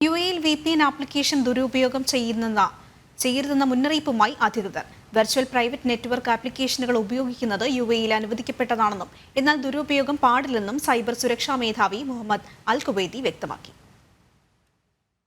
യുഎഇയിൽ VPN application ദുരുപയോഗം ചെയ്യരുതെന്ന മുന്നറിയിപ്പുമായി അധികൃതർ. വെർച്വൽ പ്രൈവറ്റ് നെറ്റ്വർക്ക് ആപ്ലിക്കേഷനുകൾ ഉപയോഗിക്കുന്നത് യുഎഇയിൽ അനുവദിക്കപ്പെട്ടതാണെന്നും എന്നാൽ ദുരുപയോഗം പാടില്ലെന്നും സൈബർ സുരക്ഷാ മേധാവി മുഹമ്മദ് അൽ കുവൈത്തി വ്യക്തമാക്കി.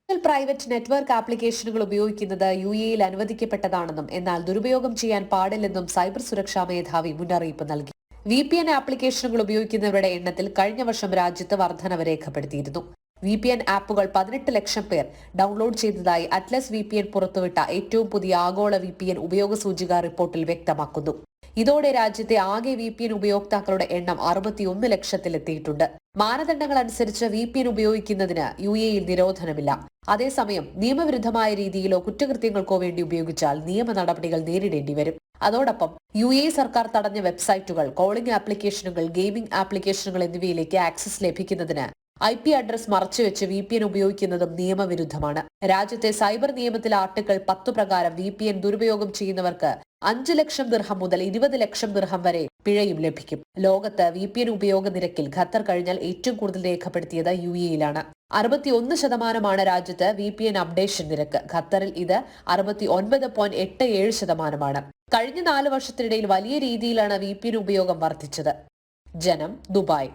പ്രൈവറ്റ് നെറ്റ്വർക്ക് ആപ്ലിക്കേഷനുകൾ ഉപയോഗിക്കുന്നത് യുഎഇയിൽ അനുവദിക്കപ്പെട്ടതാണെന്നും എന്നാൽ ദുരുപയോഗം ചെയ്യാൻ പാടില്ലെന്നും സൈബർ സുരക്ഷാ മേധാവി മുന്നറിയിപ്പ് നൽകി. VPN ആപ്ലിക്കേഷനുകൾ ഉപയോഗിക്കുന്നവരുടെ എണ്ണത്തിൽ കഴിഞ്ഞ വർഷം രാജ്യത്ത് വർധനവ് രേഖപ്പെടുത്തിയിരുന്നു. VPN ആപ്പുകൾ 18 ലക്ഷം പേർ ഡൗൺലോഡ് ചെയ്തതായി അറ്റ്ലസ് VPN പുറത്തുവിട്ട ഏറ്റവും പുതിയ ആഗോള VPN ഉപയോഗ സൂചിക റിപ്പോർട്ടിൽ വ്യക്തമാക്കുന്നു. ഇതോടെ രാജ്യത്തെ ആകെ VPN ഉപയോക്താക്കളുടെ എണ്ണം 61 ലക്ഷത്തിലെത്തിയിട്ടുണ്ട്. മാനദണ്ഡങ്ങൾ അനുസരിച്ച് VPN ഉപയോഗിക്കുന്നതിന് യുഎഇയിൽ നിരോധനമില്ല. അതേസമയം നിയമവിരുദ്ധമായ രീതിയിലോ കുറ്റകൃത്യങ്ങൾക്കോ വേണ്ടി ഉപയോഗിച്ചാൽ നിയമ നടപടികൾ നേരിടേണ്ടി വരും. അതോടൊപ്പം യുഎഇ സർക്കാർ തടഞ്ഞ വെബ്സൈറ്റുകൾ, കോളിംഗ് ആപ്ലിക്കേഷനുകൾ, ഗെയിമിംഗ് ആപ്ലിക്കേഷനുകൾ എന്നിവയിലേക്ക് ആക്സസ് ലഭിക്കുന്നതിന് IP അഡ്രസ് മറച്ചുവെച്ച് VPN ഉപയോഗിക്കുന്നതും നിയമവിരുദ്ധമാണ്. രാജ്യത്തെ സൈബർ നിയമത്തിലെ ആർട്ടിക്കിൾ 10 പ്രകാരം VPN ദുരുപയോഗം ചെയ്യുന്നവർക്ക് 5 ലക്ഷം ദിർഹം മുതൽ 20 ലക്ഷം ദിർഹം വരെ പിഴയും ലഭിക്കും. ലോകത്ത് VPN ഉപയോഗ നിരക്കിൽ ഖത്തർ കഴിഞ്ഞാൽ ഏറ്റവും കൂടുതൽ രേഖപ്പെടുത്തിയത് യുഎഇയിലാണ്. 61% രാജ്യത്ത് VPN അപ്ഡേഷൻ നിരക്ക്. ഖത്തറിൽ ഇത് 69.87%. കഴിഞ്ഞ 4 വർഷത്തിനിടയിൽ വലിയ രീതിയിലാണ് VPN ഉപയോഗം വർദ്ധിച്ചത്. ജനം, ദുബായ്.